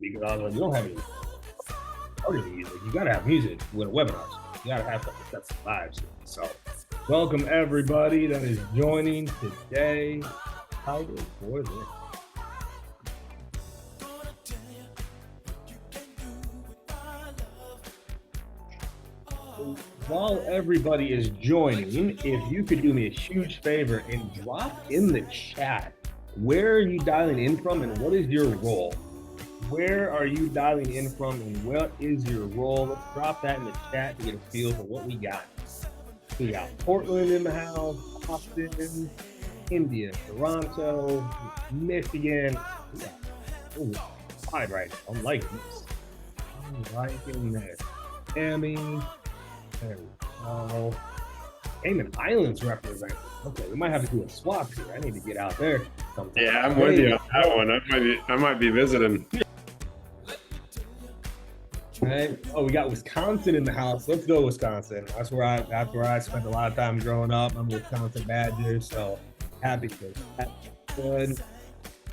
because I was like, you don't have any other music. You gotta have music with a webinar. You gotta have something that sets the vibes. So, welcome everybody that is joining today. Excited for this. While everybody is joining, if you could do me a huge favor and drop in the chat, where are you dialing in from and what is your role? Where are you dialing in from and what is your role? Let's drop that in the chat to get a feel for what we got. We got Portland in the house, Austin, India, Toronto, Michigan. Ooh, wide right now. I'm liking this. I'm liking this. Miami. There we go. Cayman Islands represent. Okay, we might have to do a swap here. I need to get out there sometime. Yeah, I'm with you on that one. I might be visiting. Right. Oh, we got Wisconsin in the house. Let's go Wisconsin. That's where I spent a lot of time growing up. I'm a Wisconsin Badger, so happy for that. Good.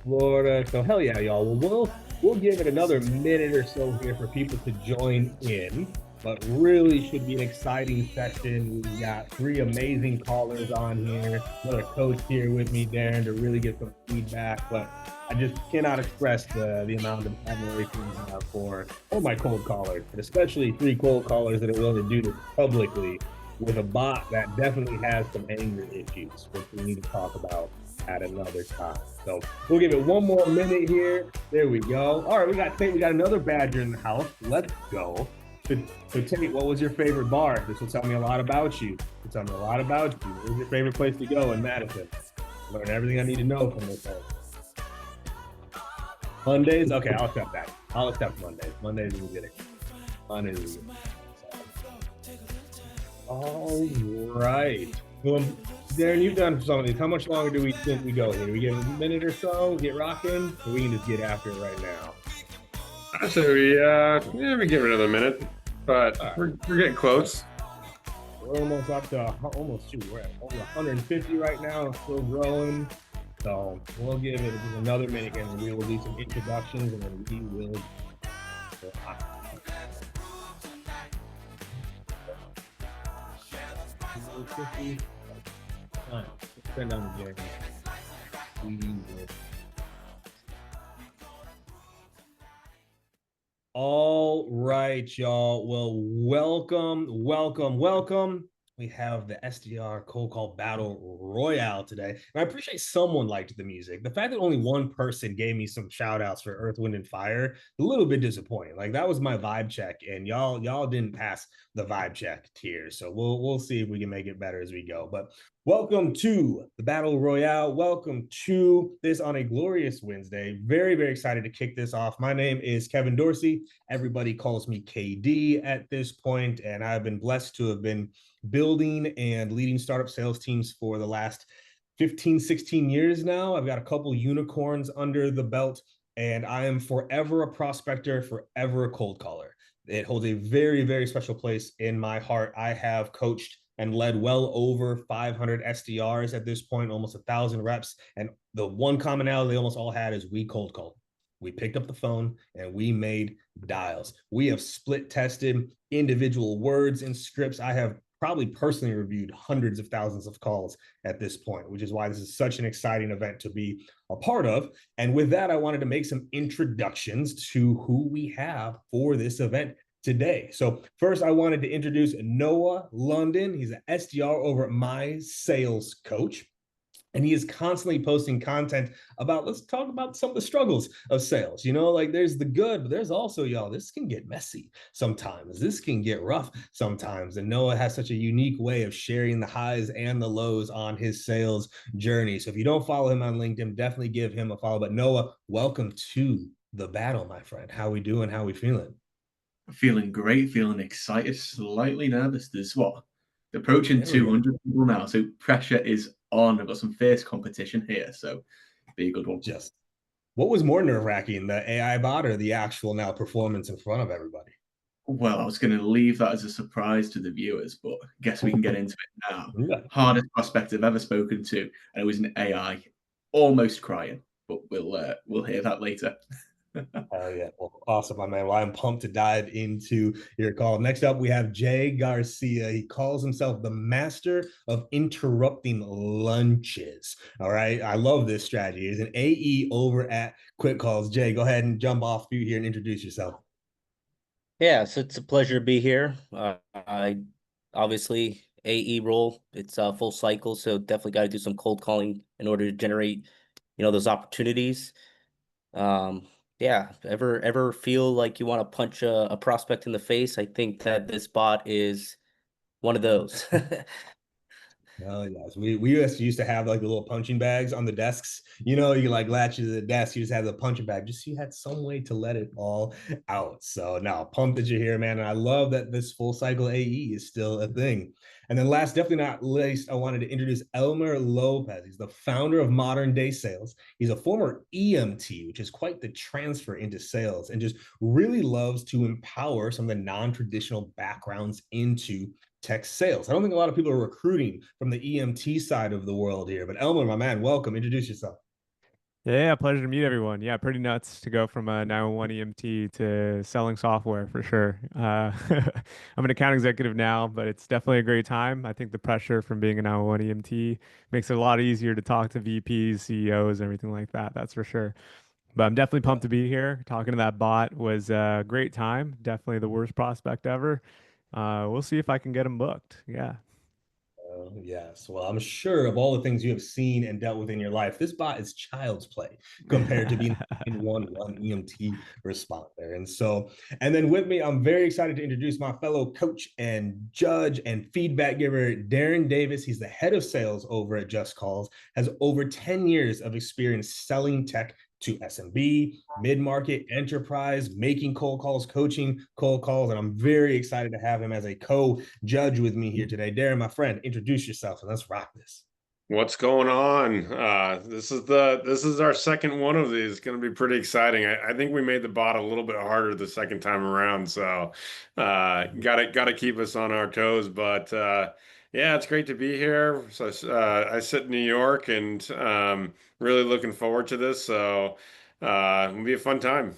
Florida. So hell yeah, y'all. Well, we'll give it another minute or so here for people to join in. But really should be an exciting session. We got 3 amazing callers on here. Another coach here with me, Darren, to really get some feedback. But I just cannot express the amount of admiration I have for all my cold callers, and especially 3 cold callers that are willing to do this publicly with a bot that definitely has some anger issues, which we need to talk about at another time. So we'll give it one more minute here. There we go. All right, we got another Badger in the house. Let's go. So Tate, what was your favorite bar? This will tell me a lot about you. Tell me a lot about you. What was your favorite place to go in Madison? Learn everything I need to know from this one. Mondays? Okay, I'll accept that. I'll accept Mondays. Mondays is good. Mondays is good. All right. Well, Darren, you've done some of these. How much longer do we think we go here? Do we get a minute or so, get rocking? Or we can just get after it right now? I say we give it another minute, but right. we're getting close. We're almost up to we're at over 150 right now, still growing. So we'll give it another minute and we will do some introductions and then we will. All right, let's turn down the game. All right, y'all. Well, welcome. We have the SDR Cold Call Battle Royale today. And I appreciate someone liked the music. The fact that only one person gave me some shout outs for Earth, Wind, and Fire, a little bit disappointing. Like that was my vibe check, and y'all didn't pass the vibe check tier. So we'll see if we can make it better as we go. But welcome to the Battle Royale. Welcome to this on a glorious Wednesday. Very, very excited to kick this off. My name is Kevin Dorsey. Everybody calls me KD at this point, and I've been blessed to have been building and leading startup sales teams for the last 15, 16 years now. I've got a couple unicorns under the belt, and I am forever a prospector, forever a cold caller. It holds a very, very special place in my heart. I have coached and led well over 500 SDRs at this point, almost 1,000 reps. And the one commonality they almost all had is we cold called. We picked up the phone and we made dials. We have split tested individual words and scripts. I have probably personally reviewed hundreds of thousands of calls at this point, which is why this is such an exciting event to be a part of. And with that, I wanted to make some introductions to who we have for this event today. So first, I wanted to introduce Noah London. He's an SDR over at My Sales Coach. And he is constantly posting content about, let's talk about some of the struggles of sales. You know, like there's the good, but there's also, y'all, this can get messy sometimes. This can get rough sometimes. And Noah has such a unique way of sharing the highs and the lows on his sales journey. So if you don't follow him on LinkedIn, definitely give him a follow. But Noah, welcome to the battle, my friend. How we doing? How we feeling? Feeling great, feeling excited, slightly nervous. There's approaching 200 people now, so pressure is on. I've got some fierce competition here, so be a good one. Just what was more nerve-wracking, the AI bot or the actual now performance in front of everybody? Well, I was going to leave that as a surprise to the viewers, but I guess we can get into it now. Yeah. Hardest prospect I've ever spoken to, and it was an AI, almost crying, but we'll hear that later. Oh yeah, well, awesome, my man. Well, I'm pumped to dive into your call. Next up, we have Jay Garcia. He calls himself the master of interrupting lunches. All right, I love this strategy. He's an AE over at Quick Calls. Jay, go ahead and jump off mute here and introduce yourself. Yeah, so it's a pleasure to be here. I obviously AE role. It's a full cycle, so definitely got to do some cold calling in order to generate, those opportunities. Yeah, ever feel like you want to punch a prospect in the face? I think that this bot is one of those. Oh yes, we used to have like the little punching bags on the desks. You like latch to the desk. You just have the punching bag, just so you had some way to let it all out. So now, pumped that you're here, man. And I love that this full cycle AE is still a thing. And then last, definitely not least, I wanted to introduce Elmer Lopez. He's the founder of Modern Day Sales. He's a former EMT, which is quite the transfer into sales, and just really loves to empower some of the non-traditional backgrounds into tech sales. I don't think a lot of people are recruiting from the EMT side of the world here, but Elmer, my man, welcome. Introduce yourself. Yeah, pleasure to meet everyone. Yeah, pretty nuts to go from a 911 EMT to selling software for sure. I'm an account executive now, but it's definitely a great time. I think the pressure from being a 911 EMT makes it a lot easier to talk to VPs, CEOs, everything like that. That's for sure. But I'm definitely pumped to be here. Talking to that bot was a great time. Definitely the worst prospect ever. We'll see if I can get him booked. Yeah. Yes. Well, I'm sure of all the things you have seen and dealt with in your life, this bot is child's play compared to being in one EMT responder. And then with me, I'm very excited to introduce my fellow coach and judge and feedback giver, Darren Davis. He's the head of sales over at Just Calls, has over 10 years of experience selling tech to SMB, mid-market, enterprise, making cold calls, coaching cold calls. And I'm very excited to have him as a co-judge with me here today. Darren, my friend, introduce yourself and let's rock this. What's going on? This is our second one of these. It's going to be pretty exciting. I think we made the bot a little bit harder the second time around, so gotta keep us on our toes. But yeah, it's great to be here. So I sit in New York and really looking forward to this. So it'll be a fun time.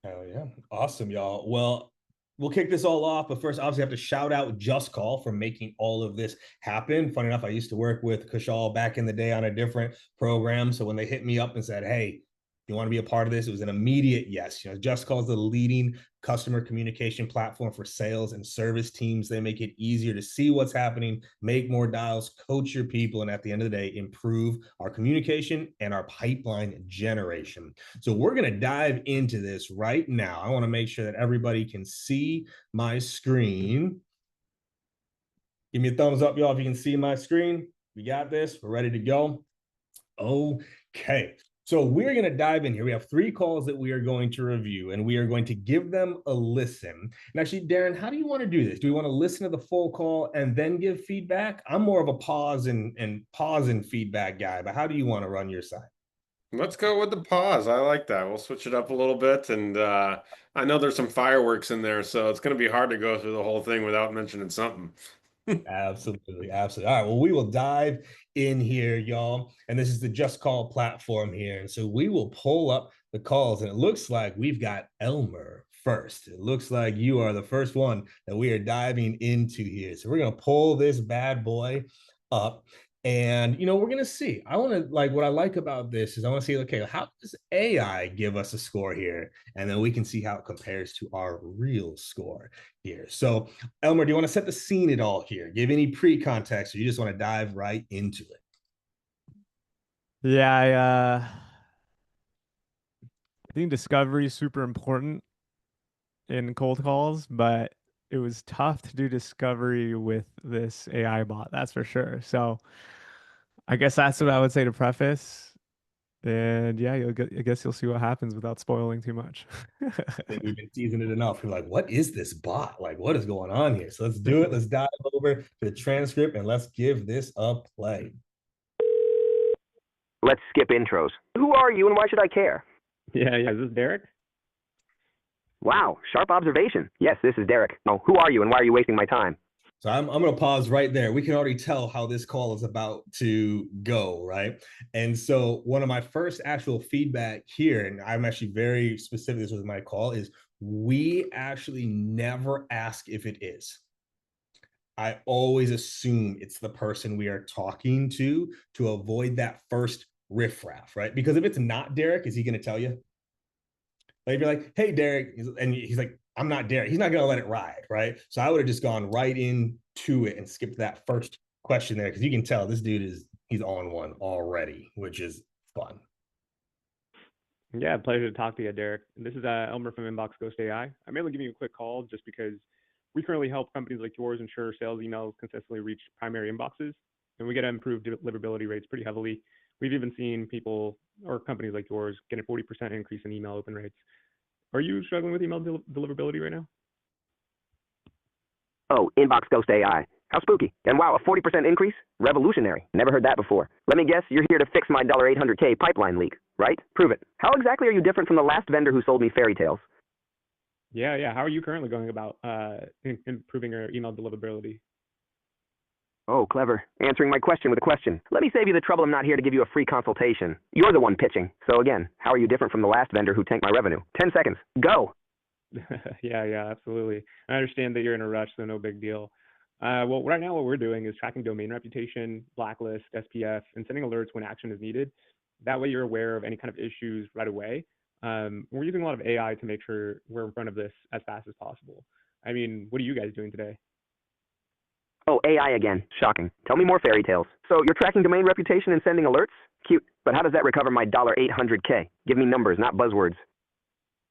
Hell yeah. Awesome, y'all. Well, we'll kick this all off, but first, obviously, I have to shout out Just Call for making all of this happen. Funny enough, I used to work with Kushal back in the day on a different program. So when they hit me up and said, hey, you want to be a part of this? It was an immediate yes. Just Call is the leading customer communication platform for sales and service teams. They make it easier to see what's happening, make more dials, coach your people, and at the end of the day, improve our communication and our pipeline generation. So we're going to dive into this right now. I want to make sure that everybody can see my screen. Give me a thumbs up, y'all, if you can see my screen. We got this. We're ready to go. Okay. So we're going to dive in here. We have 3 calls that we are going to review, and we are going to give them a listen. And actually, Darren, how do you want to do this? Do we want to listen to the full call and then give feedback? I'm more of a pause and feedback guy, but how do you want to run your side? Let's go with the pause. I like that. We'll switch it up a little bit. And I know there's some fireworks in there, so it's going to be hard to go through the whole thing without mentioning something. Absolutely. Absolutely. All right. Well, we will dive in here, y'all. And this is the Just Call platform here. And so we will pull up the calls. And it looks like we've got Elmer first. It looks like you are the first one that we are diving into here. So we're going to pull this bad boy up. And, we're going to see. What I like about this is I want to see, okay, how does AI give us a score here? And then we can see how it compares to our real score here. So, Elmer, do you want to set the scene at all here? Give any pre-context, or you just want to dive right into it? Yeah, I think discovery is super important in cold calls, but it was tough to do discovery with this AI bot, that's for sure. So I guess that's what I would say to preface. And yeah, I guess you'll see what happens without spoiling too much. I think we've been teasing it enough. We're like, what is this bot? Like, what is going on here? So let's do it. Let's dive over to the transcript and let's give this a play. Let's skip intros. Who are you and why should I care? Yeah. Is this Derek? Wow, sharp observation. Yes, this is Derek. Oh, who are you and why are you wasting my time? So I'm going to pause right there. We can already tell how this call is about to go, right? And so one of my first actual feedback here, and I'm actually very specific, this was my call, is we actually never ask if it is. I always assume it's the person we are talking to avoid that first riffraff, right? Because if it's not Derek, is he going to tell you? Like, you're like, hey, Derek, and he's like, I'm not Derek. He's not going to let it ride, right? So I would have just gone right into it and skipped that first question there, because you can tell this dude he's on one already, which is fun. Yeah, pleasure to talk to you, Derek. This is Elmer from Inbox Ghost AI. I'm able to give you a quick call just because we currently help companies like yours ensure sales emails consistently reach primary inboxes, and we get improved deliverability rates pretty heavily. We've even seen people or companies like yours get a 40% increase in email open rates. Are you struggling with email deliverability right now? Oh, Inbox Ghost AI. How spooky. And wow, a 40% increase? Revolutionary. Never heard that before. Let me guess, you're here to fix my $800K pipeline leak, right? Prove it. How exactly are you different from the last vendor who sold me fairy tales? Yeah. How are you currently going about improving your email deliverability? Oh, clever. Answering my question with a question. Let me save you the trouble. I'm not here to give you a free consultation. You're the one pitching. So again, how are you different from the last vendor who tanked my revenue? 10 seconds. Go. Yeah, absolutely. I understand that you're in a rush, so no big deal. Well, right now what we're doing is tracking domain reputation, blacklist, SPF, and sending alerts when action is needed. That way you're aware of any kind of issues right away. We're using a lot of AI to make sure we're in front of this as fast as possible. I mean, what are you guys doing today? Oh, AI again. Shocking. Tell me more fairy tales. So you're tracking domain reputation and sending alerts? Cute. But how does that recover my $800K? Give me numbers, not buzzwords.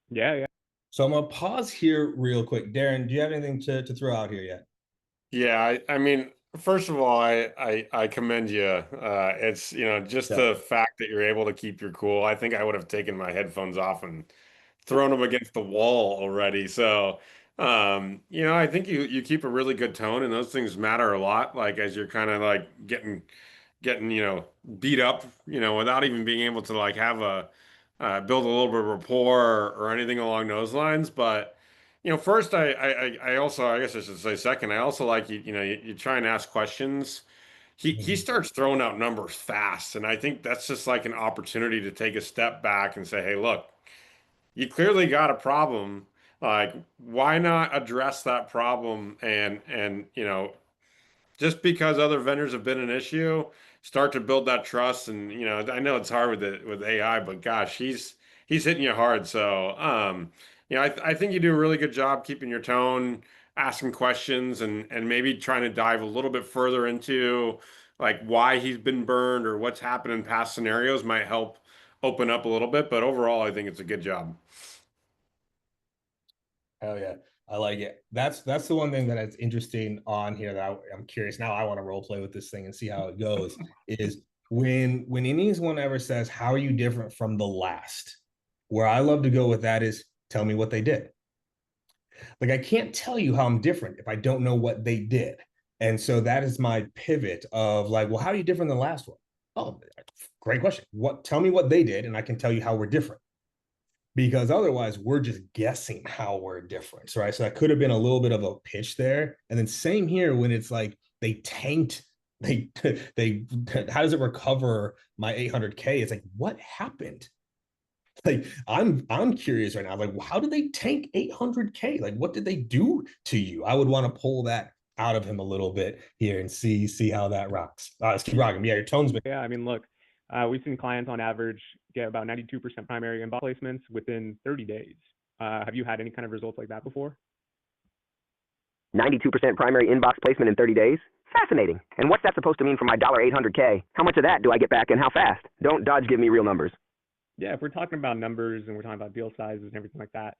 Yeah. So I'm going to pause here real quick. Darren, do you have anything to throw out here yet? Yeah, I mean, first of all, I commend you. It's, just the fact that you're able to keep your cool. I think I would have taken my headphones off and thrown them against the wall already. So, I think you keep a really good tone, and those things matter a lot. Like as you're kind of like getting beat up, without even being able to like have a build a little bit of rapport or anything along those lines. But first, I also, I guess I should say second, I also like you try and ask questions. He starts throwing out numbers fast, and I think that's just like an opportunity to take a step back and say, hey, look, you clearly got a problem. Like, why not address that problem and just because other vendors have been an issue, start to build that trust. And I know it's hard with AI, but gosh, he's hitting you hard. So I think you do a really good job keeping your tone, asking questions, and maybe trying to dive a little bit further into like why he's been burned or what's happened in past scenarios might help open up a little bit. But overall, I think it's a good job. Hell yeah. I like it. That's the one thing that is interesting on here that I'm curious. Now I want to role play with this thing and see how it goes. Is when anyone ever says, how are you different from the last? Where I love to go with that is tell me what they did. Like I can't tell you how I'm different if I don't know what they did. And so that is my pivot of like, well, how are you different than the last one? Oh, great question. Tell me what they did, and I can tell you how we're different. Because otherwise we're just guessing how we're different, right? So that could have been a little bit of a pitch there. And then same here when it's like they tanked, they how does it recover my 800K? It's like, what happened? Like I'm curious right now. Like, how did they tank 800K? Like, what did they do to you? I would want to pull that out of him a little bit here and see how that rocks. Let's keep rocking. Yeah, your tone's been. Yeah, I mean, look, we've seen clients on average get about 92% primary inbox placements within 30 days. Have you had any kind of results like that before? 92% primary inbox placement in 30 days? Fascinating. And what's that supposed to mean for my $800K? How much of that do I get back and how fast? Don't dodge give me real numbers. Yeah, if we're talking about numbers and we're talking about deal sizes and everything like that,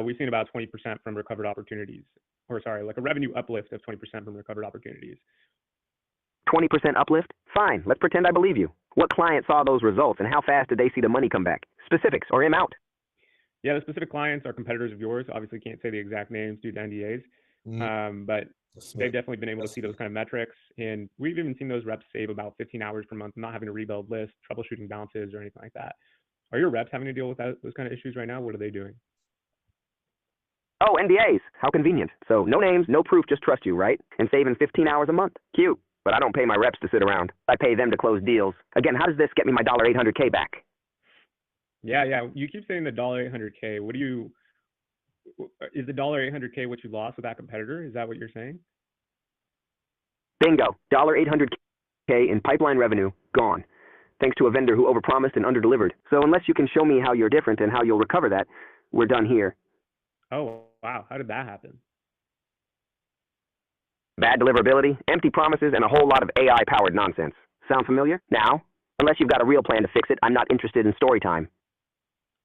we've seen about 20% from recovered opportunities. Or sorry, like a revenue uplift of 20% from recovered opportunities. 20% uplift? Fine, let's pretend I believe you. What client saw those results and how fast did they see the money come back? Specifics or I'm out. Yeah, the specific clients are competitors of yours. Obviously can't say the exact names due to NDAs, but they've definitely been able to see those kind of metrics. And we've even seen those reps save about 15 hours per month, not having to rebuild lists, troubleshooting bounces or anything like that. Are your reps having to deal with those kind of issues right now? What are they doing? Oh, NDAs. How convenient. So no names, no proof, just trust you, right? And saving 15 hours a month. Cute. But I don't pay my reps to sit around. I pay them to close deals. Again, how does this get me my $800K back? Yeah. You keep saying the $800K. What do you? Is the $800K what you lost with that competitor? Is that what you're saying? Bingo. $800K in pipeline revenue gone. Thanks to a vendor who overpromised and underdelivered. So unless you can show me how you're different and how you'll recover that, we're done here. Oh, wow. How did that happen? Bad deliverability, empty promises, and a whole lot of AI-powered nonsense. Sound familiar? Now? Unless you've got a real plan to fix it, I'm not interested in story time.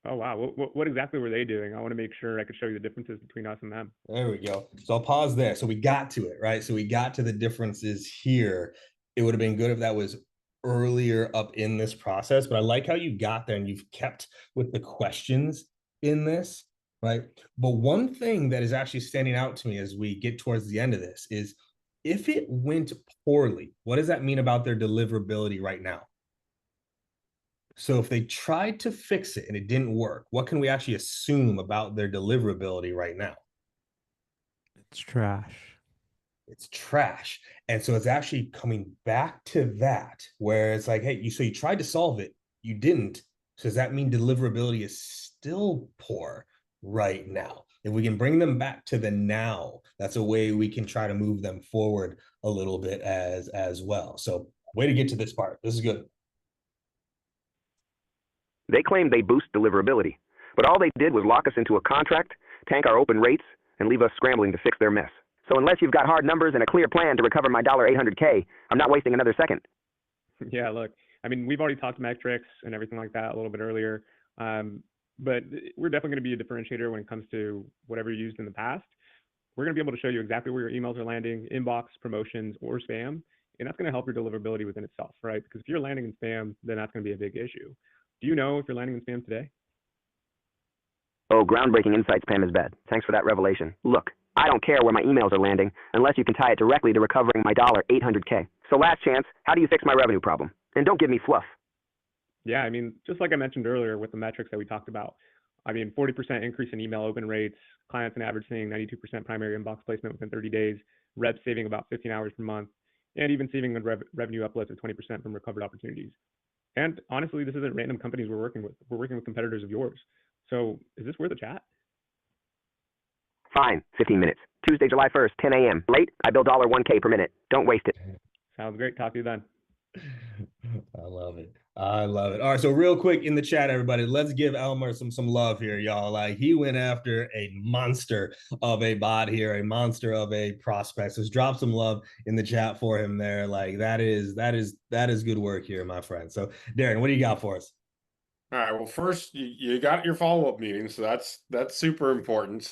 Oh, wow. What exactly were they doing? I want to make sure I could show you the differences between us and them. There we go. So I'll pause there. So we got to it, right? So we got to the differences here. It would have been good if that was earlier up in this process, but I like how you got there and you've kept with the questions in this, right? But one thing that is actually standing out to me as we get towards the end of this is if it went poorly, what does that mean about their deliverability right now? So if they tried to fix it and it didn't work, what can we actually assume about their deliverability right now? It's trash. It's trash. And so it's actually coming back to that where it's like, hey, you tried to solve it, you didn't. So does that mean deliverability is still poor right now? If we can bring them back to the now, that's a way we can try to move them forward a little bit as well. So way to get to this part. This is good. They claim they boost deliverability, but all they did was lock us into a contract, tank our open rates, and leave us scrambling to fix their mess. So unless you've got hard numbers and a clear plan to recover my $800K, I'm not wasting another second. Yeah, look, I mean, we've already talked metrics and everything like that a little bit earlier, but we're definitely going to be a differentiator when it comes to whatever you used in the past. We're going to be able to show you exactly where your emails are landing, inbox, promotions, or spam, and that's going to help your deliverability within itself, right? Because if you're landing in spam, then that's going to be a big issue. Do you know if you're landing in spam today? Oh, groundbreaking insight spam is bad. Thanks for that revelation. Look, I don't care where my emails are landing unless you can tie it directly to recovering my $800K. So last chance, how do you fix my revenue problem? And don't give me fluff. Yeah, I mean, just like I mentioned earlier with the metrics that we talked about, I mean, 40% increase in email open rates, clients on average seeing 92% primary inbox placement within 30 days, reps saving about 15 hours per month, and even seeing a revenue uplift of 20% from recovered opportunities. And honestly, this isn't random companies we're working with. We're working with competitors of yours. So is this worth a chat? Fine, 15 minutes. Tuesday, July 1st, 10 a.m. Late, I bill $1K per minute. Don't waste it. Sounds great. Talk to you then. I love it. I love it. All right, so real quick in the chat, everybody, let's give Elmer some love here, y'all. Like he went after a monster of a bot here, a monster of a prospect. So let's drop some love in the chat for him there. Like that is good work here, my friend. So Darren, what do you got for us? All right. Well, first you got your follow-up meeting, so that's super important.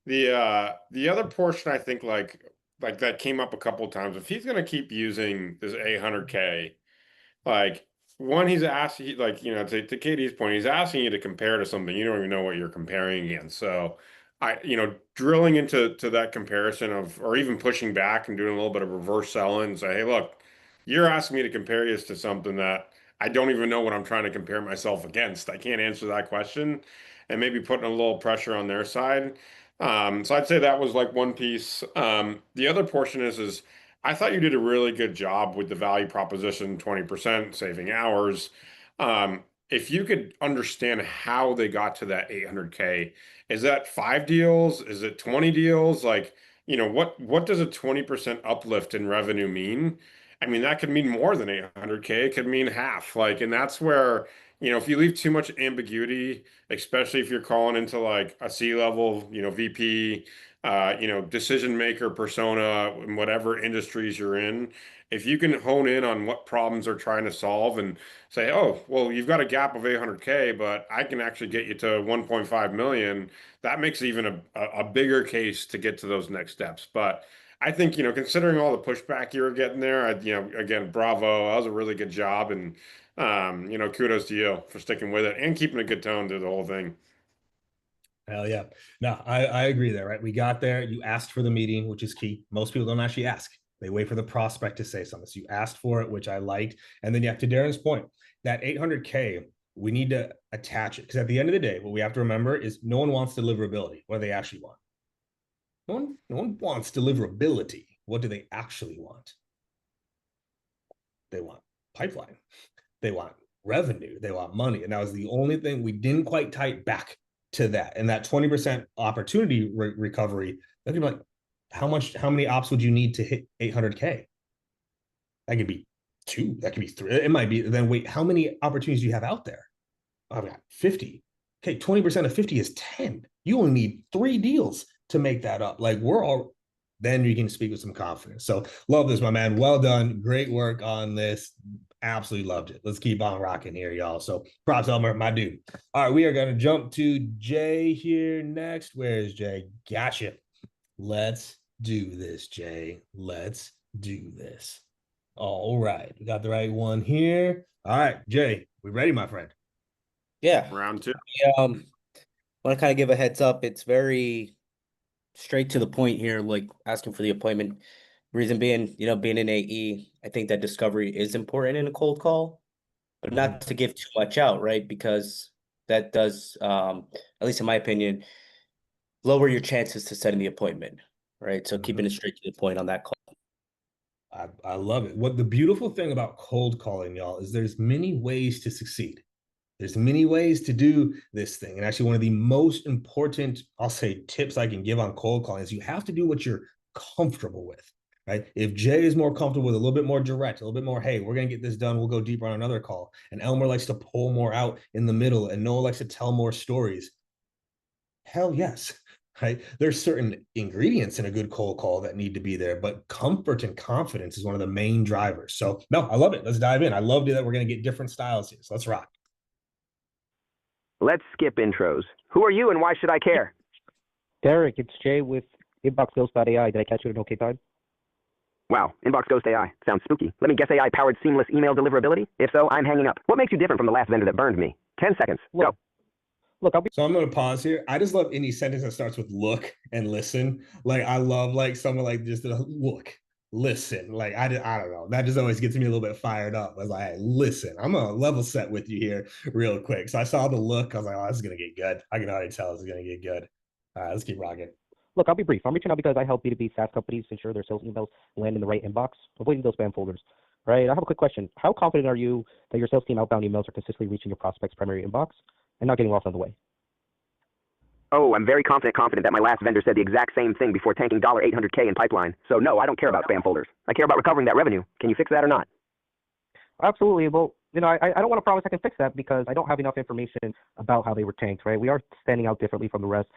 The other portion I think like that came up a couple of times. If he's going to keep using this $800K, like one, he's asking, like, you know, to Katie's point, he's asking you to compare to something you don't even know what you're comparing against. So drilling into that comparison of, or even pushing back and doing a little bit of reverse selling and say, hey, look, you're asking me to compare this to something that I don't even know what I'm trying to compare myself against. I can't answer that question, and maybe putting a little pressure on their side. So I'd say that was like one piece. The other portion is I thought you did a really good job with the value proposition, 20% saving hours. If you could understand how they got to that 800K, is that 5 deals? Is it 20 deals? Like, you know, what does a 20% uplift in revenue mean? I mean, that could mean more than 800K. It could mean half. Like, and that's where, you know, if you leave too much ambiguity, especially if you're calling into like a C-level, you know, VP, decision maker persona in whatever industries you're in, if you can hone in on what problems they're trying to solve and say, oh, well, you've got a gap of 800K, but I can actually get you to 1.5 million, that makes even a bigger case to get to those next steps. But I think, you know, considering all the pushback you were getting there, again, bravo. That was a really good job. And, kudos to you for sticking with it and keeping a good tone through the whole thing. Hell yeah. No, I agree there, right? We got there. You asked for the meeting, which is key. Most people don't actually ask. They wait for the prospect to say something. So you asked for it, which I liked. And then, yeah, to Darren's point, that 800K we need to attach it, because at the end of the day, what we have to remember is no one wants deliverability. What do they actually want? No one wants deliverability. What do they actually want? They want pipeline. They want revenue. They want money. And that was the only thing we didn't quite tie back to that. And that 20% opportunity recovery, that could be like, how many ops would you need to hit 800K? That could be 2, that could be 3. It might be, then wait, how many opportunities do you have out there? I've got 50. Okay, 20% of 50 is 10. You only need 3 deals to make that up. Like, we're all, then you can speak with some confidence. So love this, my man. Well done. Great work on this. Absolutely loved it. Let's keep on rocking here, y'all. So props, Elmer, my dude. All right, we are going to jump to Jay here next. Where's Jay? Gotcha. Let's do this, Jay. Let's do this. All right, we got the right one here. All right, Jay, we ready, my friend? Yeah. Round 2. Want to kind of give a heads up. It's very straight to the point here, like asking for the appointment. Reason being, being an AE, I think that discovery is important in a cold call, but not to give too much out, right? Because that does, at least in my opinion, lower your chances to setting the appointment, right? So keeping it straight to the point on that call. I love it. What the beautiful thing about cold calling, y'all, is there's many ways to succeed. There's many ways to do this thing. And actually, one of the most important, I'll say, tips I can give on cold calling is you have to do what you're comfortable with, right? If Jay is more comfortable with a little bit more direct, a little bit more, hey, we're going to get this done, we'll go deeper on another call. And Elmer likes to pull more out in the middle, and Noah likes to tell more stories. Hell yes, right? There's certain ingredients in a good cold call that need to be there, but comfort and confidence is one of the main drivers. So no, I love it. Let's dive in. I love that we're going to get different styles here. So let's rock. Let's skip intros. Who are you and why should I care? Derek, it's Jay with InboxGhost.ai. Did I catch you at an okay time? Wow, Inbox Ghost AI. Sounds spooky. Let me guess, AI-powered seamless email deliverability? If so, I'm hanging up. What makes you different from the last vendor that burned me? 10 seconds. Go. Look, So I'm going to pause here. I just love any sentence that starts with look and listen. Like, I love like someone like just look, listen. Like, I don't know. That just always gets me a little bit fired up. I was like, hey, listen, I'm going to level set with you here real quick. So I saw the look. I was like, oh, this is going to get good. I can already tell this is going to get good. All right, let's keep rocking. Look, I'll be brief. I'm reaching out because I help B2B SaaS companies ensure their sales emails land in the right inbox, avoiding those spam folders. Right? I have a quick question. How confident are you that your sales team outbound emails are consistently reaching your prospect's primary inbox and not getting lost on the way? Oh, I'm very confident that my last vendor said the exact same thing before tanking $800K in pipeline. So no, I don't care about spam folders. I care about recovering that revenue. Can you fix that or not? Absolutely. Well, I don't want to promise I can fix that because I don't have enough information about how they were tanked, right? We are standing out differently from the rest.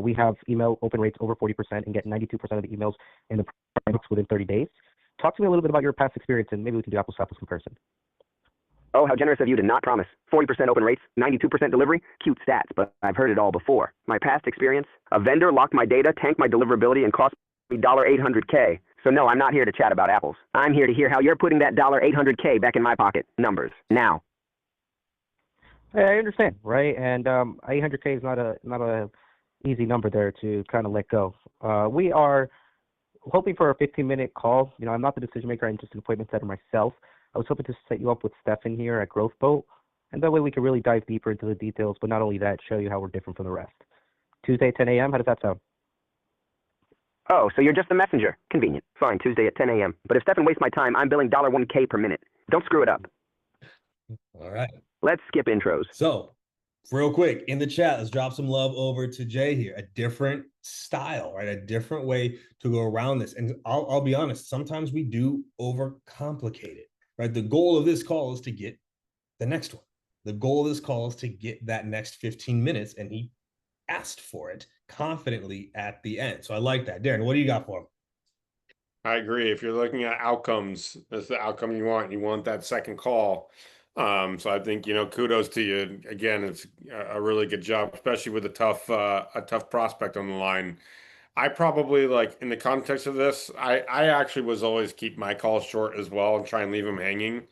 We have email open rates over 40% and get 92% of the emails in the products within 30 days. Talk to me a little bit about your past experience and maybe we can do apples to apples comparison. Oh, how generous of you to not promise. 40% open rates, 92% delivery. Cute stats, but I've heard it all before. My past experience, a vendor locked my data, tanked my deliverability, and cost me $800K. So no, I'm not here to chat about apples. I'm here to hear how you're putting that $800K back in my pocket. Numbers, now. I understand, right? And 800K is not a easy number there to kind of let go. We are hoping for a 15-minute call. I'm not the decision maker. I'm just an appointment setter myself. I was hoping to set you up with Stefan here at Growth Boat, and that way we could really dive deeper into the details, but not only that, show you how we're different from the rest. Tuesday at 10 a.m., how does that sound? Oh, so you're just the messenger. Convenient. Fine, Tuesday at 10 a.m. But if Stefan wastes my time, I'm billing $1K per minute. Don't screw it up. All right. Let's skip intros. So, real quick, in the chat, let's drop some love over to Jay here. A different style, right? A different way to go around this. And I'll be honest, sometimes we do overcomplicate it, right? The goal of this call is to get the next one. The goal of this call is to get that next 15 minutes, and he asked for it confidently at the end. So I like that. Darren, what do you got for him? I agree. If you're looking at outcomes, that's the outcome you want. You want that second call. So I think, kudos to you. Again, it's a really good job, especially with a tough prospect on the line. I probably, like, in the context of this, I actually was always keep my calls short as well and try and leave them hanging.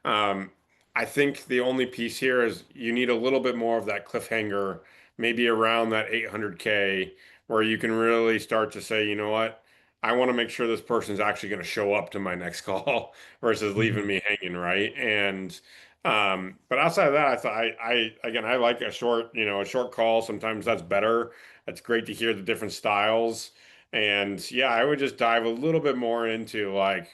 I think the only piece here is you need a little bit more of that cliffhanger, maybe around that 800K, where you can really start to say, you know what? I want to make sure this person's actually going to show up to my next call versus leaving me hanging, right? And But outside of that, I thought I like a short call. Sometimes that's better. It's great to hear the different styles. And yeah, I would just dive a little bit more into like,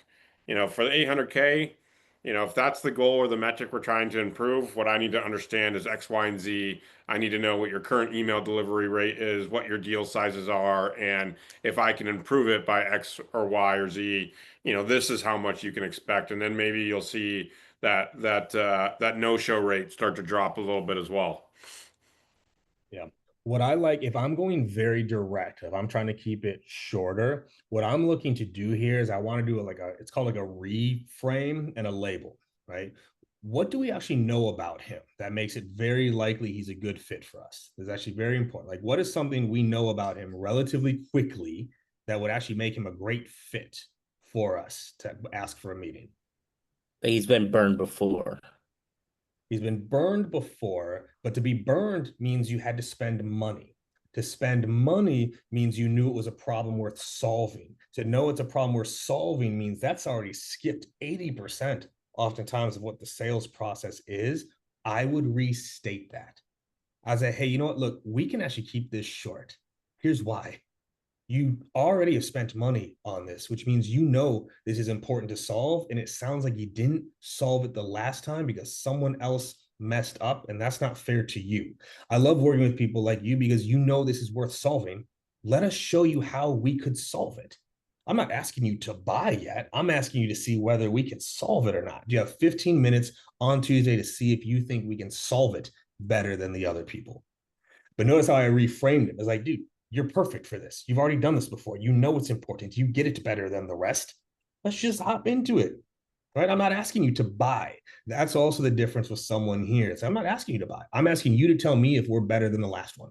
for the 800K, if that's the goal or the metric we're trying to improve, what I need to understand is X, Y, and Z. I need to know what your current email delivery rate is, what your deal sizes are, and if I can improve it by X or Y or Z, this is how much you can expect. And then maybe you'll see that no-show rate start to drop a little bit as well. Yeah. What I like, if I'm going very direct, if I'm trying to keep it shorter, what I'm looking to do here is I want to do it's called like a reframe and a label, right? What do we actually know about him that makes it very likely he's a good fit for us? It's actually very important. Like, what is something we know about him relatively quickly that would actually make him a great fit for us to ask for a meeting? He's been burned before. He's been burned before, but to be burned means you had to spend money. To spend money means you knew it was a problem worth solving. To know it's a problem worth solving means that's already skipped 80% oftentimes of what the sales process is. I would restate that. I say, hey, you know what? Look, we can actually keep this short. Here's why. You already have spent money on this, which means you know this is important to solve. And it sounds like you didn't solve it the last time because someone else messed up, and that's not fair to you. I love working with people like you because you know this is worth solving. Let us show you how we could solve it. I'm not asking you to buy yet. I'm asking you to see whether we can solve it or not. You have 15 minutes on Tuesday to see if you think we can solve it better than the other people. But notice how I reframed it. It's like, dude, you're perfect for this. You've already done this before. You know it's important. You get it better than the rest. Let's just hop into it, right? I'm not asking you to buy. That's also the difference with someone here. So I'm not asking you to buy. I'm asking you to tell me if we're better than the last one.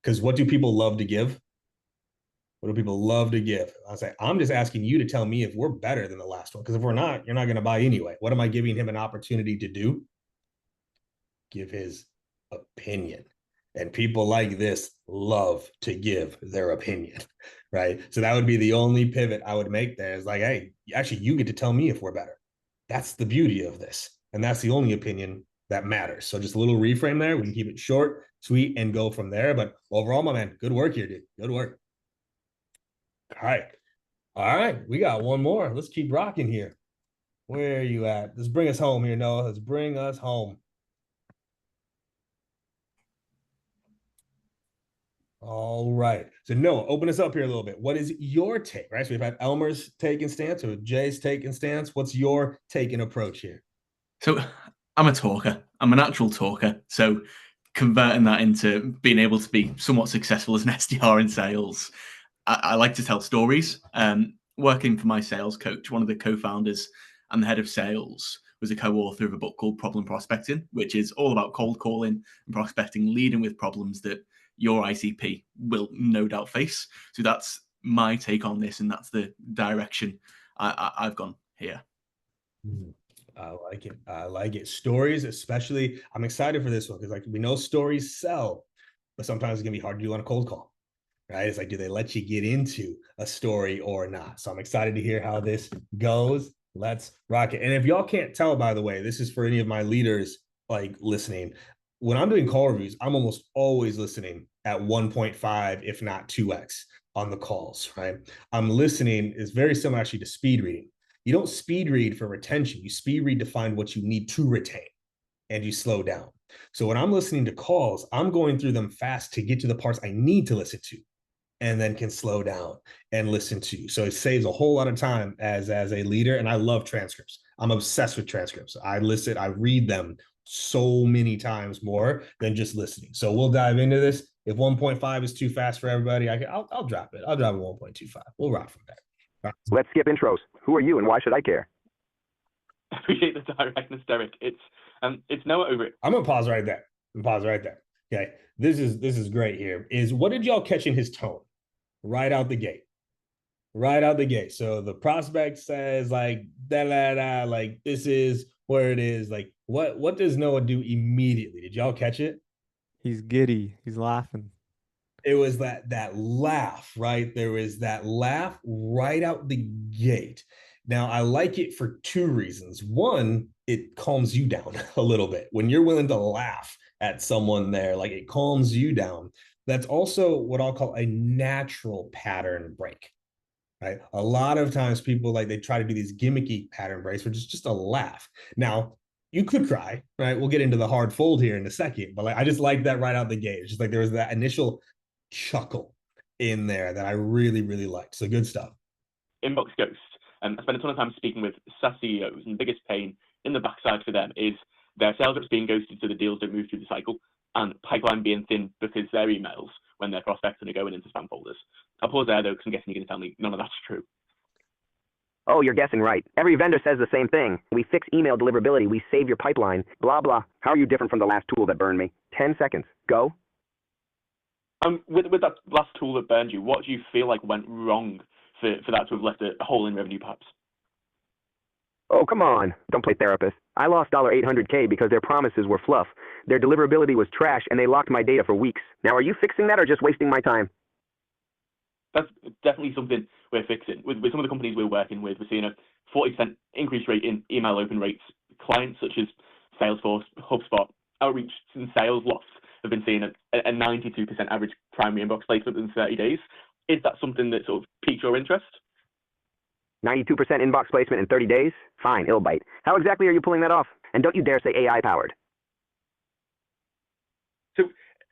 Because what do people love to give? What do people love to give? I say, I'm just asking you to tell me if we're better than the last one. Because if we're not, you're not going to buy anyway. What am I giving him an opportunity to do? Give his opinion. And people like this love to give their opinion, right? So that would be the only pivot I would make there is like, hey, actually, you get to tell me if we're better. That's the beauty of this. And that's the only opinion that matters. So just a little reframe there. We can keep it short, sweet, and go from there. But overall, my man, good work here, dude. Good work. All right. All right. We got one more. Let's keep rocking here. Where are you at? Let's bring us home here, Noah. Let's bring us home. All right. So Noah, open us up here a little bit. What is your take, right? So we've had Elmer's take and stance or Jay's take and stance. What's your take and approach here? So I'm a talker. I'm a natural talker. So converting that into being able to be somewhat successful as an SDR in sales, I like to tell stories. Working for my sales coach, one of the co-founders and the head of sales was a co-author of a book called Problem Prospecting, which is all about cold calling and prospecting, leading with problems that your ICP will no doubt face. So that's my take on this, and that's the direction I've gone here. I like it. I like it. Stories, especially, I'm excited for this one because like we know stories sell, but sometimes it's gonna be hard to do on a cold call, right? It's like, do they let you get into a story or not? So I'm excited to hear how this goes. Let's rock it. And if y'all can't tell, by the way, this is for any of my leaders like listening. When I'm doing call reviews, I'm almost always listening at 1.5, if not 2x on the calls, right? I'm listening is very similar actually to speed reading. You don't speed read for retention. You speed read to find what you need to retain, and you slow down. So when I'm listening to calls, I'm going through them fast to get to the parts I need to listen to, and then can slow down and listen to. So it saves a whole lot of time as a leader. And I love transcripts. I'm obsessed with transcripts. I listen, I read them so many times more than just listening. So we'll dive into this. If 1.5 is too fast for everybody, I'll drop it. I'll drop it 1.25. We'll rock from there. Right. Let's skip intros. Who are you and why should I care? I appreciate the directness, Derek. It's Noah over it. I'm gonna pause right there. Okay. This is great here. Is what did y'all catch in his tone right out the gate? Right out the gate. So the prospect says like like this is where it is. Like what does Noah do immediately? Did y'all catch it? He's giddy. He's laughing. It was that laugh, right? There was that laugh right out the gate. Now, I like it for two reasons. One, it calms you down a little bit. When you're willing to laugh at someone there, like it calms you down. That's also what I'll call a natural pattern break. Right. A lot of times people like they try to do these gimmicky pattern breaks, which is just a laugh. Now, you could cry, right? We'll get into the hard fold here in a second, but like I just like that right out the gate. It's just like there was that initial chuckle in there that I really, really liked. So good stuff. Inbox ghost. I spent a ton of time speaking with SaaS CEOs, and the biggest pain in the backside for them is their sales reps being ghosted so the deals don't move through the cycle, and pipeline being thin because their emails, when their prospects are going into spam folders. I'll pause there, though, because I'm guessing you're going to tell me none of that's true. Oh, you're guessing right. Every vendor says the same thing. We fix email deliverability. We save your pipeline. Blah, blah. How are you different from the last tool that burned me? 10 seconds. Go. With that last tool that burned you, what do you feel like went wrong for that to have left a hole in revenue, perhaps? Oh, come on. Don't play therapist. I lost $800K because their promises were fluff. Their deliverability was trash, and they locked my data for weeks. Now, are you fixing that or just wasting my time? That's definitely something we're fixing. With some of the companies we're working with, we're seeing a 40% increase rate in email open rates. Clients such as Salesforce, HubSpot, Outreach, and SalesLoft have been seeing a 92% average primary inbox placement in 30 days. Is that something that sort of piqued your interest? 92% inbox placement in 30 days? Fine, it'll bite. How exactly are you pulling that off? And don't you dare say AI-powered. So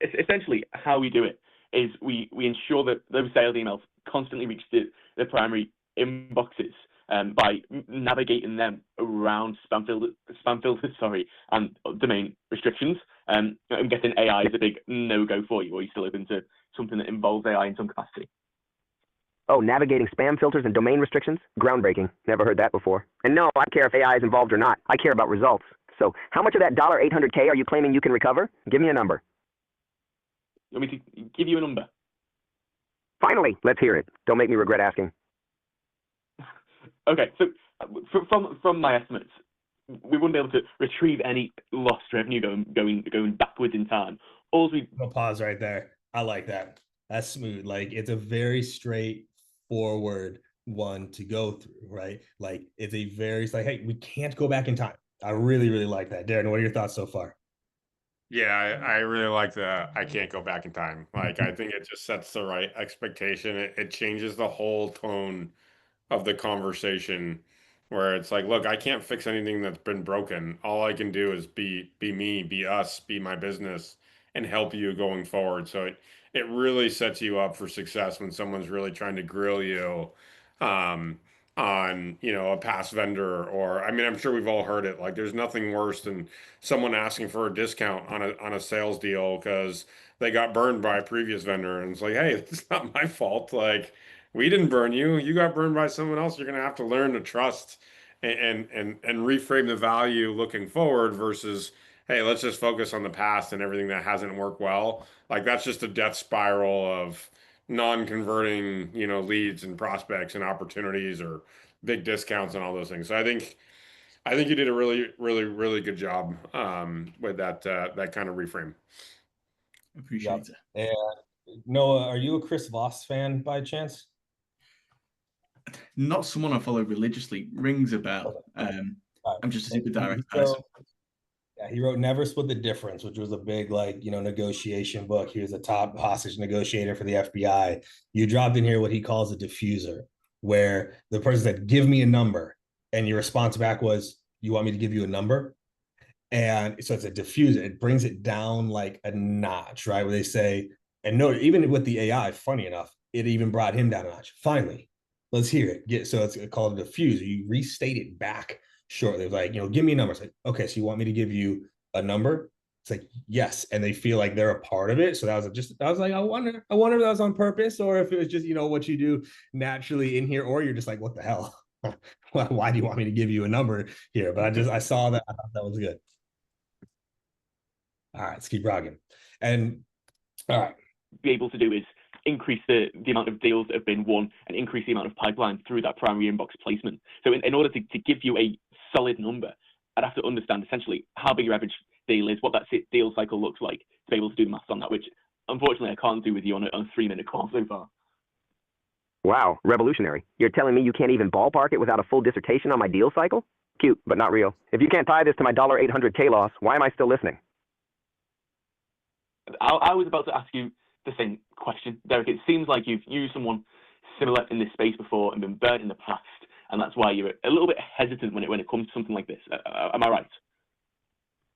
essentially, how we do it is we ensure that those sales emails constantly reach the primary inboxes by navigating them around spam filters, and domain restrictions. I'm guessing AI is a big no-go for you, or are you still open to something that involves AI in some capacity? Oh, navigating spam filters and domain restrictions? Groundbreaking. Never heard that before. And no, I don't care if AI is involved or not. I care about results. So how much of that $800K are you claiming you can recover? Give me a number. You want me to give you a number? Finally, let's hear it. Don't make me regret asking. Okay, so from my estimates, we wouldn't be able to retrieve any lost revenue going backwards in time. I'll pause right there. I like that. That's smooth. Like it's a very straightforward one to go through, right? Like it's like, hey, we can't go back in time. I really, really like that. Darren, what are your thoughts so far? Yeah, I really like the I can't go back in time. Like I think it just sets the right expectation. It changes the whole tone of the conversation where it's like, look, I can't fix anything that's been broken. All I can do is be me, be us, be my business, and help you going forward. So it really sets you up for success when someone's really trying to grill you um, on, a past vendor. Or I mean, I'm sure we've all heard it. Like there's nothing worse than someone asking for a discount on a sales deal because they got burned by a previous vendor. And it's like, hey, it's not my fault. Like we didn't burn you. You got burned by someone else. You're gonna have to learn to trust and reframe the value looking forward versus, hey, let's just focus on the past and everything that hasn't worked well. Like that's just a death spiral of non-converting, leads and prospects and opportunities or big discounts and all those things. So I think you did a really, really, really good job with that kind of reframe. Appreciate it. And Noah, are you a Chris Voss fan by chance? Not someone I follow religiously. Rings a bell. I'm just a super direct person. Yeah, he wrote Never Split the Difference, which was a big, negotiation book. He was a top hostage negotiator for the FBI. You dropped in here what he calls a diffuser, where the person said, give me a number. And your response back was, you want me to give you a number? And so it's a diffuser. It brings it down like a notch, right? Where they say, and no, even with the AI, funny enough, it even brought him down a notch. Finally, let's hear it. So it's called a diffuser. You restate it back shortly. Like, give me a number. It's like, okay, so you want me to give you a number? It's like, yes. And they feel like they're a part of it. So I was like, I wonder if that was on purpose or if it was just, what you do naturally in here, or you're just like, what the hell? Why do you want me to give you a number here? But I saw that. I thought that was good. All right, let's keep rocking. And all right. Be able to do is increase the amount of deals that have been won and increase the amount of pipeline through that primary inbox placement. So in order to give you a solid number, I'd have to understand essentially how big your average deal is, what that deal cycle looks like, to be able to do the maths on that, which unfortunately I can't do with you on a 3-minute call so far. Wow, revolutionary. You're telling me you can't even ballpark it without a full dissertation on my deal cycle? Cute, but not real. If you can't tie this to my $800K loss, why am I still listening? I was about to ask you the same question, Derek. It seems like you've used someone similar in this space before and been burnt in the past, and that's why you're a little bit hesitant when it comes to something like this. Am I right?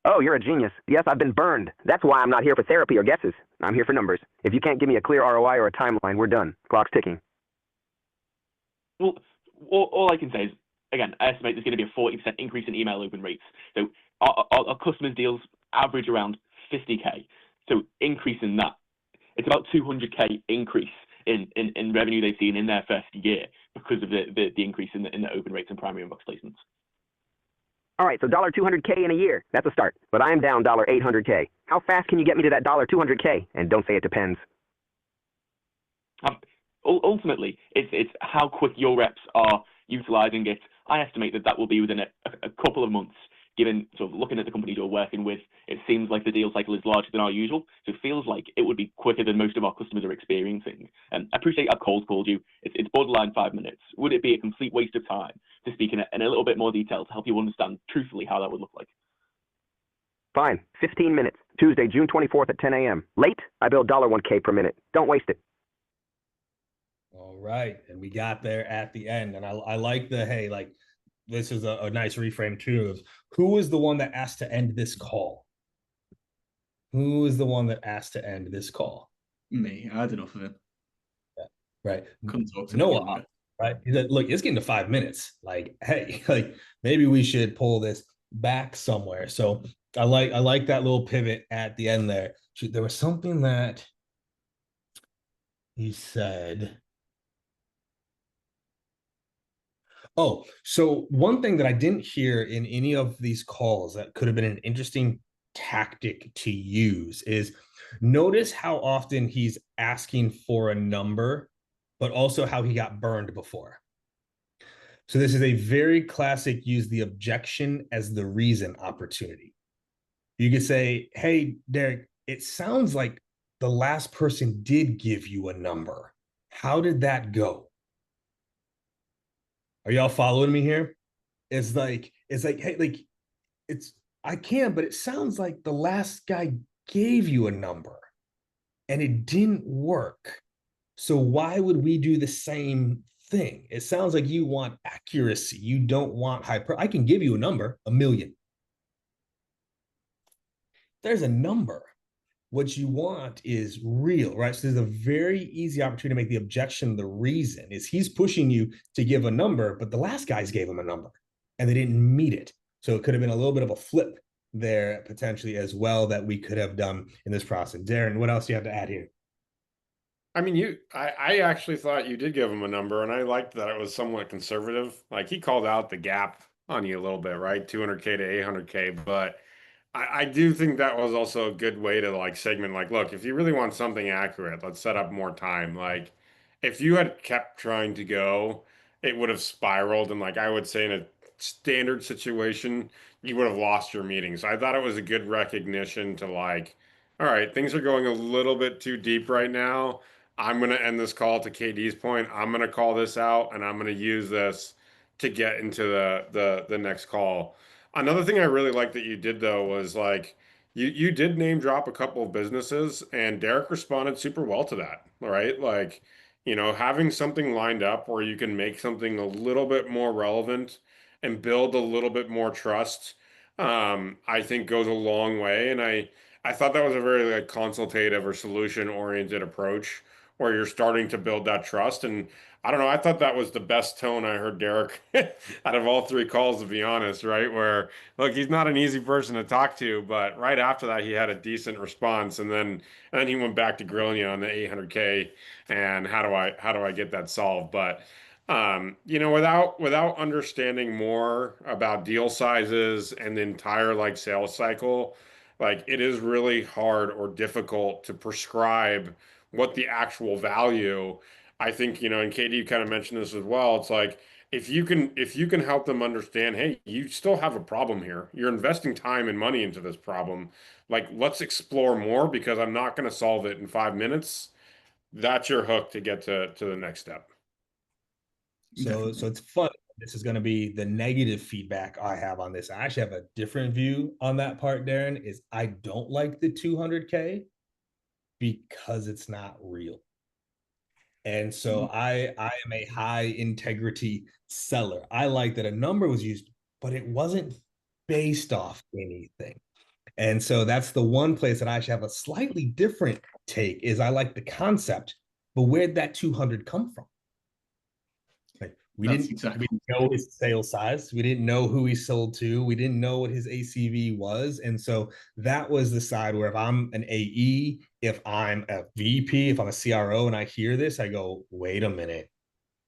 Oh, you're a genius. Yes, I've been burned. That's why I'm not here for therapy or guesses. I'm here for numbers. If you can't give me a clear ROI or a timeline, we're done. Clock's ticking. Well, all I can say is, again, I estimate there's going to be a 40% increase in email open rates. So our customers' deals average around 50K. So increasing that, it's about 200K increase in revenue they've seen in their first year because of the increase in the open rates and primary inbox placements. All right, so $200K in a year. That's a start. But I'm down $800K. How fast can you get me to that $200K? And don't say it depends. Ultimately, it's how quick your reps are utilizing it. I estimate that will be within a couple of months. Given sort of looking at the companies you're working with, it seems like the deal cycle is larger than our usual. So it feels like it would be quicker than most of our customers are experiencing. And I appreciate I've cold called you. It's borderline 5 minutes. Would it be a complete waste of time to speak in a little bit more detail to help you understand truthfully how that would look like? Fine. 15 minutes. Tuesday, June 24th at 10 a.m. Late? I bill $1K per minute. Don't waste it. All right. And we got there at the end. And I like the, hey, like, this is a nice reframe too of who was the one that asked to end this call? Who is the one that asked to end this call? Me. I had enough of it. Yeah, right. Couldn't talk to Noah, right? He said, look, it's getting to 5 minutes. Like, hey, like maybe we should pull this back somewhere. So I like that little pivot at the end there. There was something that he said. Oh, so one thing that I didn't hear in any of these calls that could have been an interesting tactic to use is notice how often he's asking for a number, but also how he got burned before. So this is a very classic use the objection as the reason opportunity. You could say, hey, Derek, it sounds like the last person did give you a number. How did that go? Are y'all following me here? It's like, hey, like, I can, but it sounds like the last guy gave you a number and it didn't work. So why would we do the same thing? It sounds like you want accuracy. You don't want I can give you a number, 1 million. There's a number. What you want is real, right? So there's a very easy opportunity to make the objection the reason is he's pushing you to give a number, but the last guys gave him a number and they didn't meet it. So it could have been a little bit of a flip there potentially as well that we could have done in this process. Darren, what else do you have to add here? I mean, I actually thought you did give him a number, and I liked that it was somewhat conservative. Like he called out the gap on you a little bit, right? 200K to 800K, but I do think that was also a good way to like segment, like, look, if you really want something accurate, let's set up more time. Like, if you had kept trying to go, it would have spiraled. And like I would say in a standard situation, you would have lost your meeting. So I thought it was a good recognition to like, all right, things are going a little bit too deep right now. I'm going to end this call to KD's point. I'm going to call this out and I'm going to use this to get into the next call. Another thing I really liked that you did though was like you did name drop a couple of businesses and Derek responded super well to that, right? Like, you know, having something lined up where you can make something a little bit more relevant and build a little bit more trust, I think goes a long way. And I thought that was a very like consultative or solution oriented approach where you're starting to build that trust. And I don't know. I thought that was the best tone I heard Derek out of all 3 calls, to be honest, right? Where, look, he's not an easy person to talk to, but right after that, he had a decent response. And then he went back to grilling you on the 800K and how do I get that solved? But, you know, without understanding more about deal sizes and the entire like sales cycle, like it is really hard or difficult to prescribe what the actual value. I think, you know, and Katie, you kind of mentioned this as well. It's like if you can help them understand, hey, you still have a problem here. You're investing time and money into this problem. Like, let's explore more because I'm not going to solve it in 5 minutes. That's your hook to get to the next step. So it's fun. This is going to be the negative feedback I have on this. I actually have a different view on that part, Darren, is I don't like the 200K because it's not real. And so I am a high integrity seller. I like that a number was used, but it wasn't based off anything. And so that's the one place that I actually have a slightly different take is I like the concept, but where'd that 200 come from? Like we didn't know his sale size. We didn't know who he sold to. We didn't know what his ACV was. And so that was the side where if I'm an AE, if I'm a VP, if I'm a CRO and I hear this, I go, wait a minute,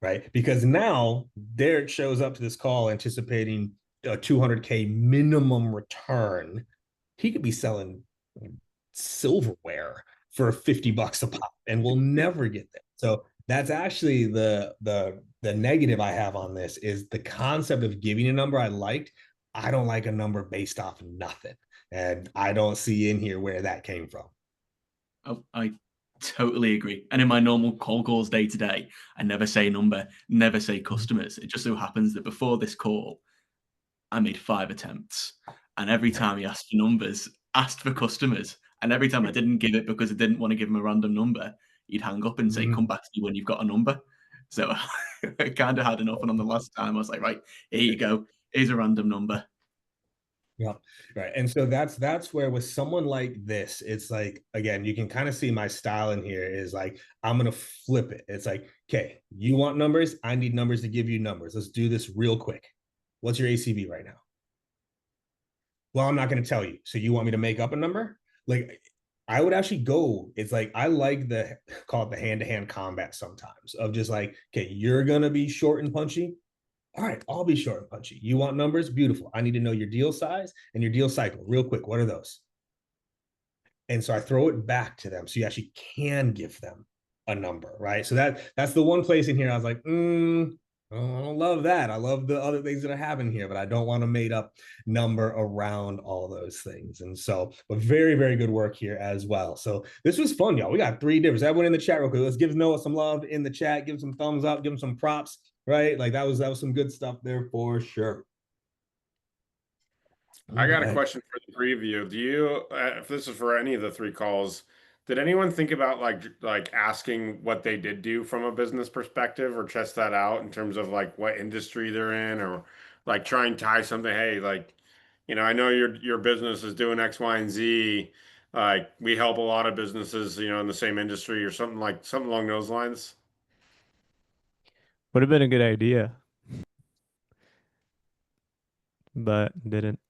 right? Because now Derek shows up to this call anticipating a 200K minimum return. He could be selling silverware for $50 a pop and we'll never get there. So that's actually the negative I have on this is the concept of giving a number I liked. I don't like a number based off of nothing. And I don't see in here where that came from. Oh, I totally agree. And in my normal call calls day to day, I never say number, never say customers. It just so happens that before this call, I made 5 attempts. And every time he asked for numbers, asked for customers. And every time I didn't give it because I didn't want to give him a random number, he'd hang up and say, come back to me when you've got a number. So I kind of had enough. And on the last time, I was like, right, here you go. Here's a random number. Yeah, right. And so that's where with someone like this, it's like, again, you can kind of see my style in here is like, I'm going to flip it. It's like, okay, you want numbers? I need numbers to give you numbers. Let's do this real quick. What's your ACV right now? Well, I'm not going to tell you. So you want me to make up a number? Like I would actually go, it's like, I like call it the hand-to-hand combat sometimes of just like, okay, you're going to be short and punchy. All right, I'll be short and punchy. You want numbers? Beautiful. I need to know your deal size and your deal cycle real quick. What are those? And so I throw it back to them. So you actually can give them a number, right? So that's the one place in here I was like, I don't love that. I love the other things that I have in here, but I don't want a made up number around all those things. And so, but very, very good work here as well. So this was fun, y'all. We got 3 different. Everyone in the chat real quick. Let's give Noah some love in the chat. Give him some thumbs up. Give him some props, right? Like that was some good stuff there for sure. I got a question for the 3 of you. Do you, if this is for any of the 3 calls, did anyone think about like asking what they did do from a business perspective or test that out in terms of like what industry they're in or like try and tie something, hey, like, you know, I know your business is doing X, Y, and Z. Like we help a lot of businesses, you know, in the same industry or something along those lines. Would have been a good idea, but didn't.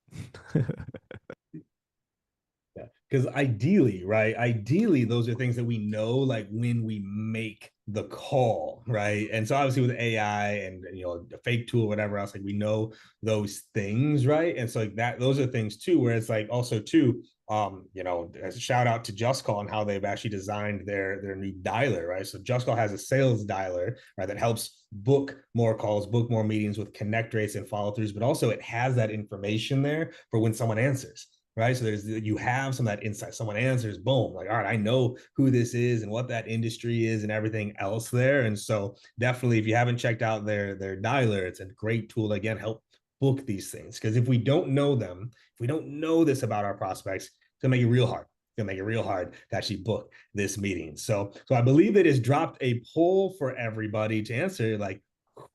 Because ideally, right? Ideally, those are things that we know, like when we make the call, right? And so obviously with AI and a fake tool, whatever else, like we know those things, right? And so like that, those are things too, where it's like also too, as a shout out to JustCall and how they've actually designed their new dialer, right? So JustCall has a sales dialer, right, that helps book more calls, book more meetings with connect rates and follow throughs, but also it has that information there for when someone answers. Right. So you have some of that insight. Someone answers, boom, like, all right, I know who this is and what that industry is and everything else there. And so definitely, if you haven't checked out their dialer, it's a great tool to, again, help book these things. Because if we don't know them, if we don't know this about our prospects, it's gonna make it real hard. It's gonna make it real hard to actually book this meeting. So I believe it has dropped a poll for everybody to answer, like,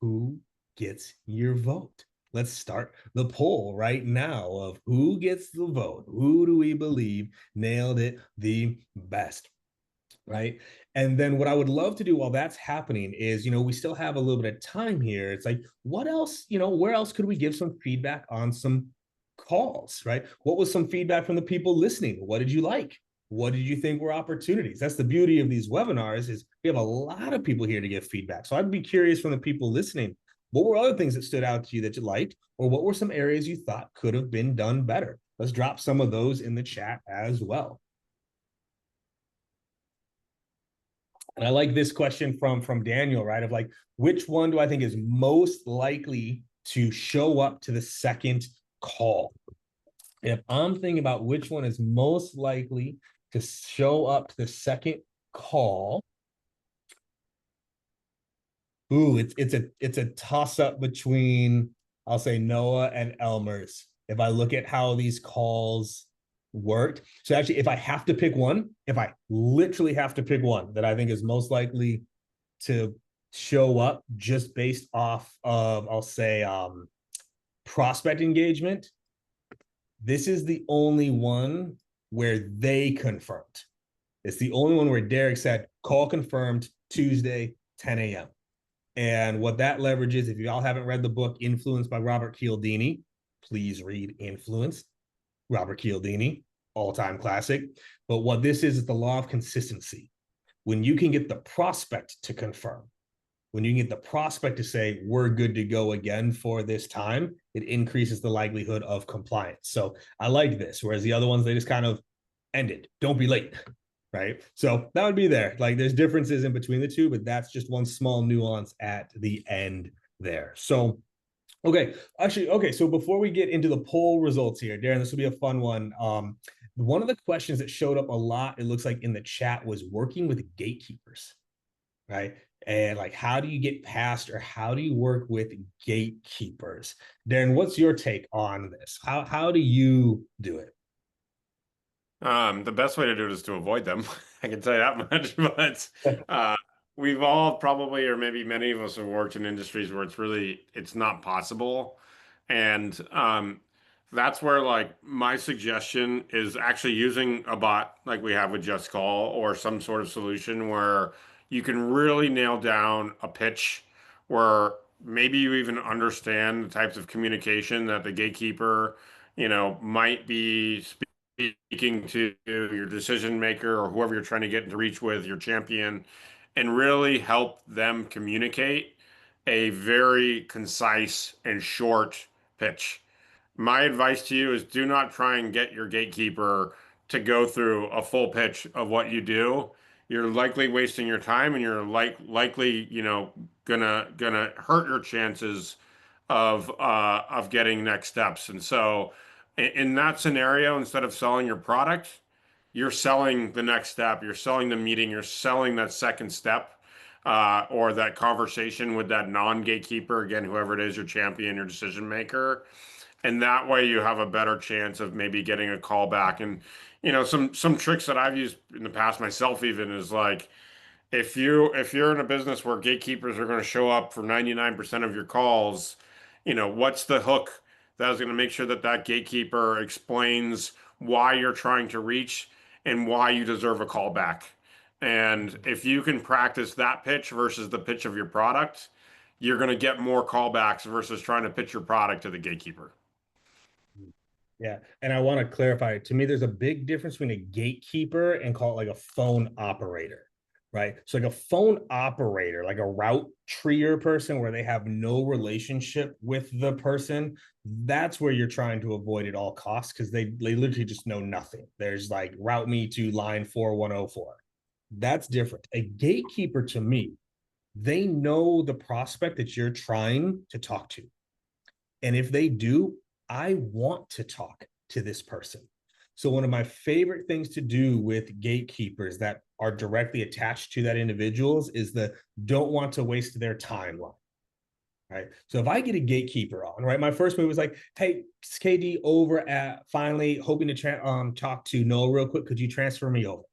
who gets your vote? Let's start the poll right now of who gets the vote. Who do we believe nailed it the best, right? And then what I would love to do while that's happening is, we still have a little bit of time here. It's like, what else, where else could we give some feedback on some calls, right? What was some feedback from the people listening? What did you like? What did you think were opportunities? That's the beauty of these webinars is we have a lot of people here to give feedback. So I'd be curious from the people listening, what were other things that stood out to you that you liked? Or what were some areas you thought could have been done better? Let's drop some of those in the chat as well. And I like this question from Daniel, right? Of like, which one do I think is most likely to show up to the second call? If I'm thinking about which one is most likely to show up to the second call, Ooh, it's a toss up between, I'll say, Noah and Elmer's. If I look at how these calls worked. So actually, if I have to pick one, if I literally have to pick one that I think is most likely to show up just based off of, I'll say, prospect engagement, this is the only one where they confirmed. It's the only one where Derek said, call confirmed Tuesday, 10 a.m. And what that leverages, if y'all haven't read the book Influence by Robert Cialdini, please read Influence. Robert Cialdini, all-time classic. But what this is the law of consistency. When you can get the prospect to confirm, when you can get the prospect to say, we're good to go again for this time, it increases the likelihood of compliance. So I like this, whereas the other ones, they just kind of ended. Don't be late, right? So that would be there. Like there's differences in between the two, but that's just one small nuance at the end there. So okay, actually, okay. So before we get into the poll results here, Darren, this will be a fun one. One of the questions that showed up a lot, it looks like in the chat, was working with gatekeepers, right? And like, how do you get past, or how do you work with gatekeepers? Darren, what's your take on this? How do you do it? The best way to do it is to avoid them. I can tell you that much. But we've all probably, or maybe many of us, have worked in industries where it's not possible. And that's where, like, my suggestion is actually using a bot like we have with Just Call, or some sort of solution where you can really nail down a pitch, where maybe you even understand the types of communication that the gatekeeper, might be speaking to your decision maker, or whoever you're trying to get into reach with, your champion, and really help them communicate a very concise and short pitch. My advice to you is, do not try and get your gatekeeper to go through a full pitch of what you do. You're likely wasting your time, and you're likely, gonna hurt your chances of getting next steps. And so, in that scenario, instead of selling your product, you're selling the next step. You're selling the meeting. You're selling that second step, or that conversation with that non-gatekeeper, again, whoever it is, your champion, your decision maker. And that way you have a better chance of maybe getting a call back. And, some tricks that I've used in the past myself even is, like, if you're in a business where gatekeepers are going to show up for 99% of your calls, what's the hook that is going to make sure that that gatekeeper explains why you're trying to reach and why you deserve a call back. And if you can practice that pitch versus the pitch of your product, you're going to get more callbacks versus trying to pitch your product to the gatekeeper. Yeah. And I want to clarify, to me, there's a big difference between a gatekeeper and call it like a phone operator, right? So like a phone operator, like a route treer person where they have no relationship with the person, that's where you're trying to avoid at all costs, because they literally just know nothing. There's like, route me to line 4104. That's different. A gatekeeper, to me, they know the prospect that you're trying to talk to. And if they do, I want to talk to this person. So one of my favorite things to do with gatekeepers that are directly attached to that individuals is the don't want to waste their timeline, right? So if I get a gatekeeper on, right, my first move was like, hey, KD over at Finally, hoping to talk to Noah real quick. Could you transfer me over?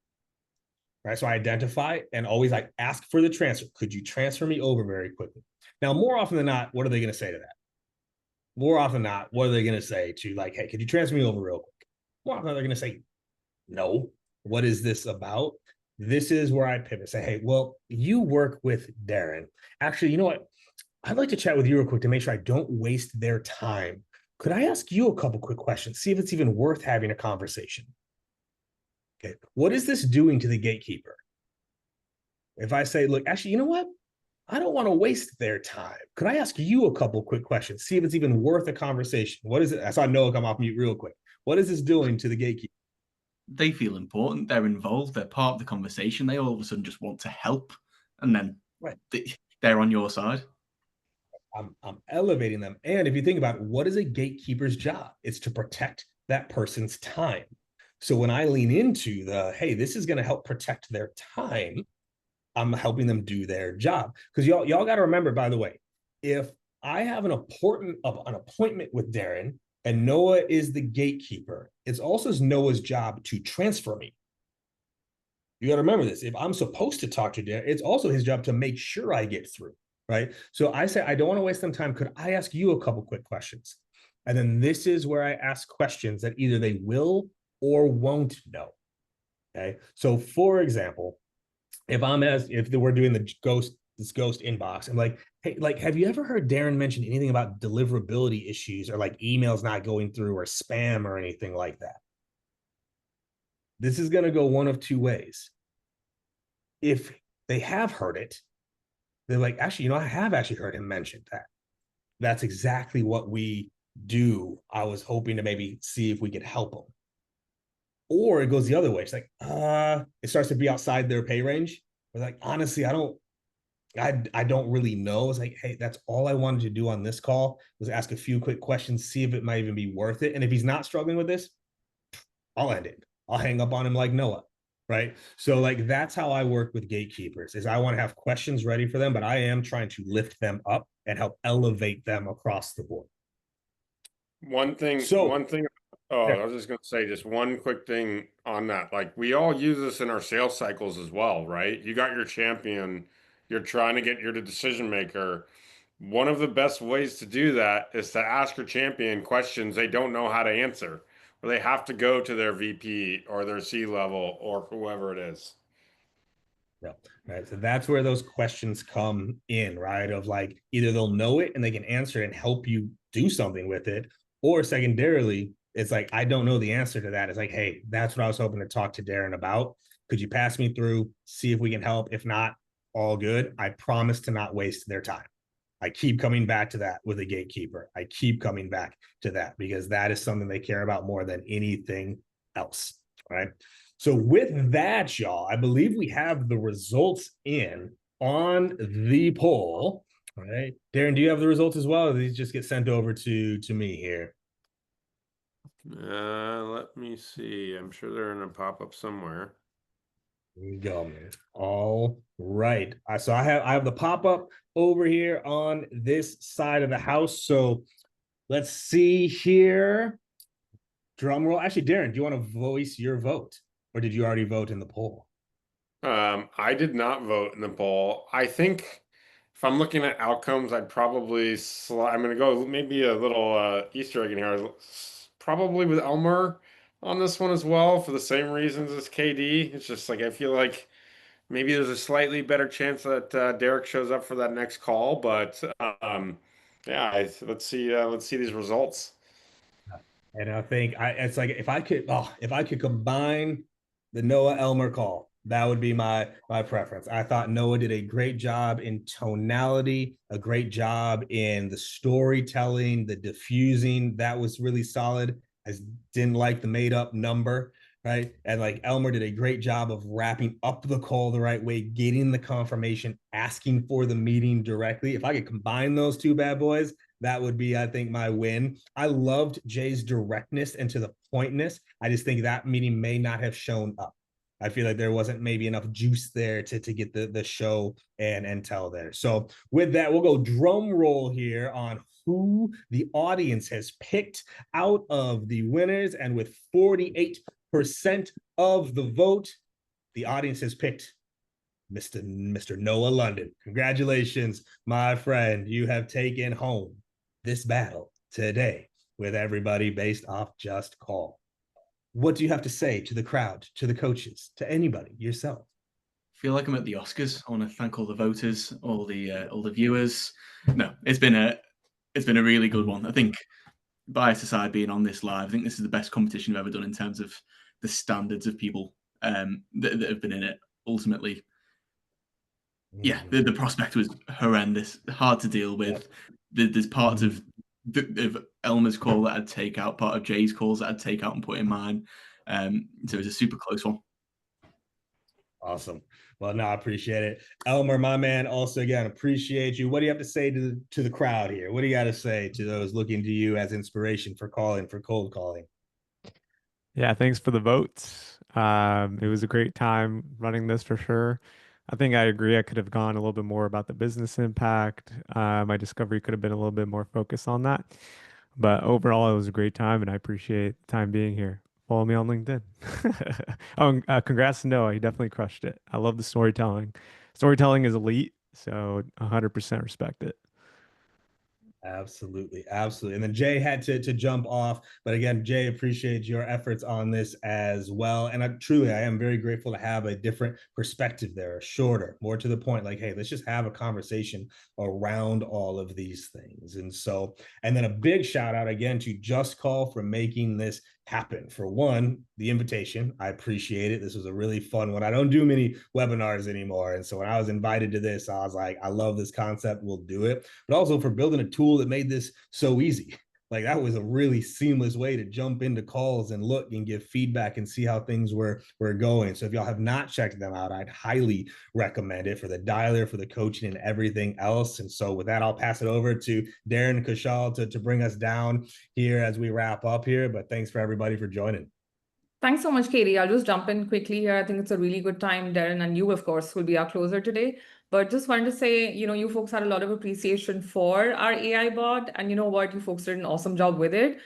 Right, so I identify and always like ask for the transfer. Could you transfer me over very quickly? Now, more often than not, what are they going to say to that? More often than not, what are they going to say to, like, hey, could you transfer me over real quick? More often they're going to say, no. What is this about? This is where I pivot. Say, hey, well, you work with Darren. Actually, you know what? I'd like to chat with you real quick to make sure I don't waste their time. Could I ask you a couple quick questions? See if it's even worth having a conversation. Okay, what is this doing to the gatekeeper? If I say, look, actually, you know what? I don't want to waste their time. Could I ask you a couple quick questions? See if it's even worth a conversation. What is it? I saw Noah come off mute real quick. What is this doing to the gatekeeper? They feel important. They're involved. They're part of the conversation. They all of a sudden just want to help. And then they're on your side. I'm elevating them. And if you think about it, what is a gatekeeper's job? It's to protect that person's time. So when I lean into the, hey, this is going to help protect their time, I'm helping them do their job. Because y'all got to remember, by the way, if I have an appointment with Darren and Noah is the gatekeeper, it's also Noah's job to transfer me. You got to remember this. If I'm supposed to talk to Darren, it's also his job to make sure I get through, right? So I say, I don't want to waste some time. Could I ask you a couple quick questions? And then this is where I ask questions that either they will or won't know. Okay. So for example, if we're doing this ghost inbox, I'm like, hey, like, have you ever heard Darren mention anything about deliverability issues or like emails not going through or spam or anything like that? This is going to go one of two ways. If they have heard it, they're like, actually, I have actually heard him mention that. That's exactly what we do. I was hoping to maybe see if we could help them. Or it goes the other way. It's like, it starts to be outside their pay range. We're like, honestly, I don't really know. It's like, hey, that's all I wanted to do on this call was ask a few quick questions, see if it might even be worth it. And if he's not struggling with this, I'll end it. I'll hang up on him like Noah, right? So like, that's how I work with gatekeepers is I want to have questions ready for them, but I am trying to lift them up and help elevate them across the board. One thing, oh, I was just going to say just one quick thing on that. Like we all use this in our sales cycles as well, right? You got your champion, you're trying to get your decision maker. One of the best ways to do that is to ask your champion questions they don't know how to answer, or they have to go to their VP or their C level or whoever it is. Yeah. Right. So that's where those questions come in, right? Of like either they'll know it and they can answer it and help you do something with it, or secondarily, it's like, I don't know the answer to that. It's like, hey, that's what I was hoping to talk to Darren about. Could you pass me through, see if we can help? If not, all good. I promise to not waste their time. I keep coming back to that with a gatekeeper. I keep coming back to that because that is something they care about more than anything else, right? So with that, y'all, I believe we have the results in on the poll, right? Darren, do you have the results as well? Or do these just get sent over to me here? Let me see. I'm sure they're in a pop-up somewhere. There you go, man. All right. So I have the pop-up over here on this side of the house. So let's see here. Drum roll. Actually, Darren, do you want to voice your vote? Or did you already vote in the poll? I did not vote in the poll. I think if I'm looking at outcomes, I'd probably I'm going to go maybe a little Easter egg in here. Probably with Elmer on this one as well for the same reasons as KD. It's just like I feel like maybe there's a slightly better chance that Derek shows up for that next call, but yeah, let's see these results. And I think it's like if I could combine the Noah Elmer call, that would be my preference. I thought Noah did a great job in tonality, a great job in the storytelling, the diffusing. That was really solid. I didn't like the made up number, right? And like Elmer did a great job of wrapping up the call the right way, getting the confirmation, asking for the meeting directly. If I could combine those two bad boys, that would be, I think, my win. I loved Jay's directness and to the pointness. I just think that meeting may not have shown up. I feel like there wasn't maybe enough juice there to get the show and tell there. So with that, we'll go drum roll here on who the audience has picked out of the winners. And with 48% of the vote, the audience has picked Mr. Noah London. Congratulations, my friend. You have taken home this battle today with everybody based off Just Call. What do you have to say to the crowd, to the coaches, to anybody, yourself? I feel like I'm at the Oscars. I want to thank all the voters, all the viewers. No, it's been a really good one. I think, bias aside, being on this live, I think this is the best competition I've ever done in terms of the standards of people that have been in it. Ultimately, yeah, the prospect was horrendous, hard to deal with. There's parts of Elmer's call that I'd take out, part of Jay's calls that I'd take out and put in mine. So it was a super close one. Awesome. Well, no, I appreciate it. Elmer, my man, also, again, appreciate you. What do you have to say to the crowd here? What do you got to say to those looking to you as inspiration for cold calling? Yeah, thanks for the votes. It was a great time running this for sure. I think I agree. I could have gone a little bit more about the business impact. My discovery could have been a little bit more focused on that. But overall, it was a great time, and I appreciate the time being here. Follow me on LinkedIn. Oh, and, congrats to Noah. He definitely crushed it. I love the storytelling. Storytelling is elite, so 100% respect it. Absolutely, absolutely. And then Jay had to jump off, but again, Jay, appreciate your efforts on this as well. And I am very grateful to have a different perspective there, shorter, more to the point. Like, hey, let's just have a conversation around all of these things. And then a big shout out again to Just Call for making this happen. For one, the invitation, I appreciate it. This was a really fun one. I don't do many webinars anymore, and so when I was invited to this, I was like, I love this concept, we'll do it. But also for building a tool that made this so easy. Like, that was a really seamless way to jump into calls and look and give feedback and see how things were going. So if y'all have not checked them out, I'd highly recommend it for the dialer, for the coaching, and everything else. And so with that, I'll pass it over to Darren Kushal to bring us down here as we wrap up here. But thanks for everybody for joining. Thanks so much, Katie. I'll just jump in quickly here. I think it's a really good time. Darren and you, of course, will be our closer today. But just wanted to say, you folks had a lot of appreciation for our AI bot. And you know what? You folks did an awesome job with it.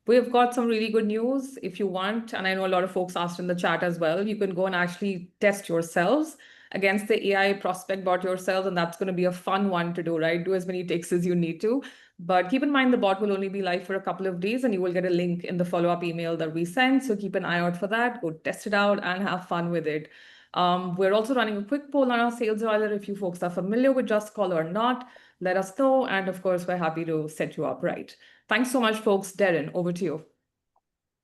We've got some really good news if you want. And I know a lot of folks asked in the chat as well. You can go and actually test yourselves against the AI prospect bot yourselves. And that's going to be a fun one to do, right? Do as many takes as you need to. But keep in mind, the bot will only be live for a couple of days and you will get a link in the follow-up email that we send. So keep an eye out for that. Go test it out and have fun with it. We're also running a quick poll on our sales dialer. If you folks are familiar with Just Call or not, let us know. And of course, we're happy to set you up right. Thanks so much, folks. Darren, over to you.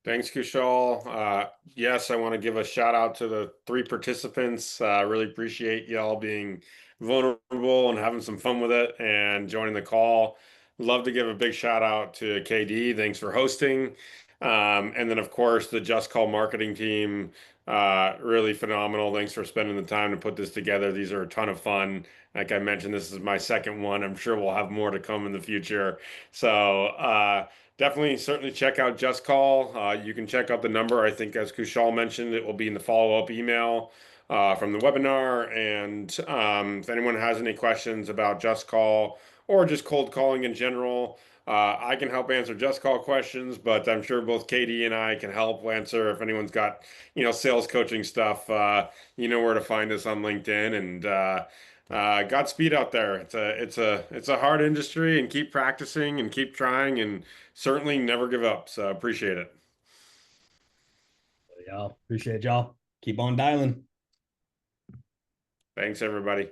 Thanks, Kushal. Yes, I want to give a shout out to the 3 participants. Really appreciate y'all being vulnerable and having some fun with it and joining the call. Love to give a big shout out to KD. Thanks for hosting. And then, of course, the Just Call marketing team. Really phenomenal. Thanks for spending the time to put this together. These are a ton of fun. Like I mentioned, this is my second one. I'm sure we'll have more to come in the future. So, definitely, certainly check out Just Call. You can check out the number. I think, as Kushal mentioned, it will be in the follow-up email from the webinar. And if anyone has any questions about Just Call or just cold calling in general, I can help answer Just Call questions, but I'm sure both Katie and I can help answer if anyone's got, sales coaching stuff. You know where to find us on LinkedIn. And Godspeed out there. It's a hard industry, and keep practicing and keep trying, and certainly never give up. So appreciate it. Y'all appreciate y'all. Keep on dialing. Thanks, everybody.